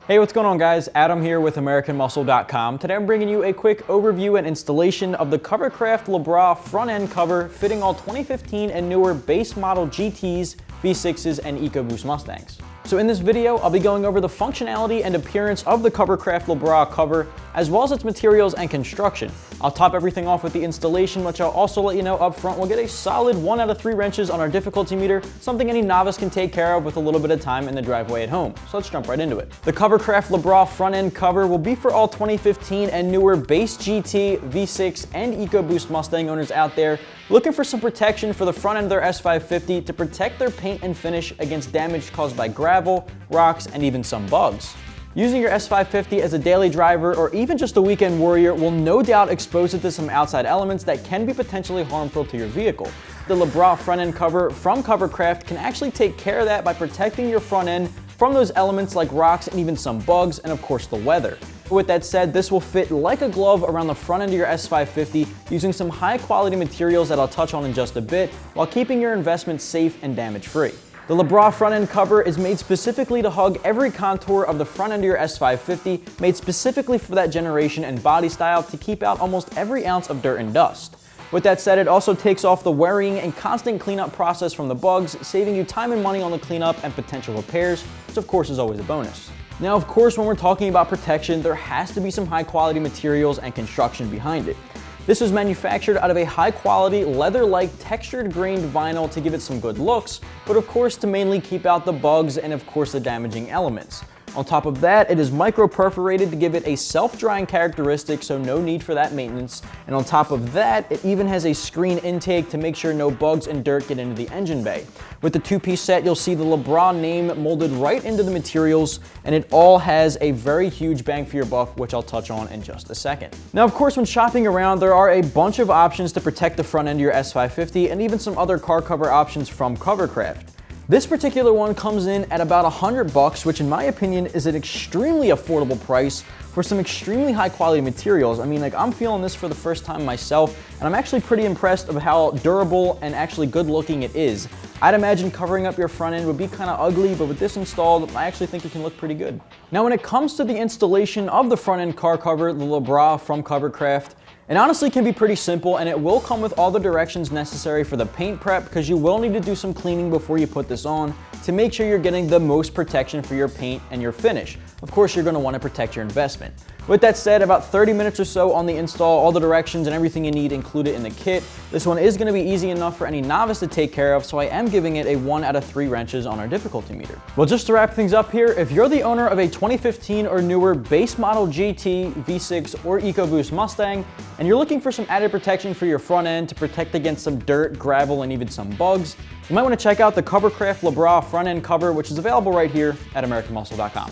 Hey, what's going on guys? Adam here with AmericanMuscle.com. Today I'm bringing you a quick overview and installation of the Covercraft LeBra Front End cover fitting all 2015 and newer base model GTs, V6s, and EcoBoost Mustangs. So in this video, I'll be going over the functionality and appearance of the Covercraft LeBra cover, as well as its materials and construction. I'll top everything off with the installation, which I'll also let you know up front we'll get a solid 1 out of 3 wrenches on our difficulty meter, something any novice can take care of with a little bit of time in the driveway at home. So let's jump right into it. The Covercraft LeBra Front End cover will be for all 2015 and newer base GT, V6, and EcoBoost Mustang owners out there looking for some protection for the front end of their S550 to protect their paint and finish against damage caused by gravel, rocks, and even some bugs. Using your S550 as a daily driver or even just a weekend warrior will no doubt expose it to some outside elements that can be potentially harmful to your vehicle. The LeBra front end cover from Covercraft can actually take care of that by protecting your front end from those elements like rocks and even some bugs, and of course the weather. With that said, this will fit like a glove around the front end of your S550 using some high quality materials that I'll touch on in just a bit, while keeping your investment safe and damage free. The LeBra front end cover is made specifically to hug every contour of the front end of your S550, made specifically for that generation and body style to keep out almost every ounce of dirt and dust. With that said, it also takes off the worrying and constant cleanup process from the bugs, saving you time and money on the cleanup and potential repairs, which of course is always a bonus. Now, of course, when we're talking about protection, there has to be some high quality materials and construction behind it. This was manufactured out of a high quality leather-like textured grained vinyl to give it some good looks, but of course to mainly keep out the bugs and of course the damaging elements. On top of that, it is micro-perforated to give it a self-drying characteristic, so no need for that maintenance. And on top of that, it even has a screen intake to make sure no bugs and dirt get into the engine bay. With the two-piece set, you'll see the LeBra name molded right into the materials, and it all has a very huge bang for your buck, which I'll touch on in just a second. Now, of course, when shopping around, there are a bunch of options to protect the front end of your S550 and even some other car cover options from Covercraft. This particular one comes in at about $100, which in my opinion is an extremely affordable price for some extremely high quality materials. I mean, like, I'm feeling this for the first time myself, and I'm actually pretty impressed of how durable and actually good looking it is. I'd imagine covering up your front end would be kind of ugly, but with this installed, I actually think it can look pretty good. Now, when it comes to the installation of the front end car cover, the LeBra from Covercraft, it honestly can be pretty simple, and it will come with all the directions necessary for the paint prep, because you will need to do some cleaning before you put this on to make sure you're getting the most protection for your paint and your finish. Of course, you're going to want to protect your investment. With that said, about 30 minutes or so on the install, all the directions and everything you need included in the kit. This one is going to be easy enough for any novice to take care of, so I am giving it a 1 out of 3 wrenches on our difficulty meter. Well, just to wrap things up here, if you're the owner of a 2015 or newer base model GT, V6, or EcoBoost Mustang, and you're looking for some added protection for your front end to protect against some dirt, gravel, and even some bugs, you might want to check out the Covercraft LeBra front end cover, which is available right here at AmericanMuscle.com.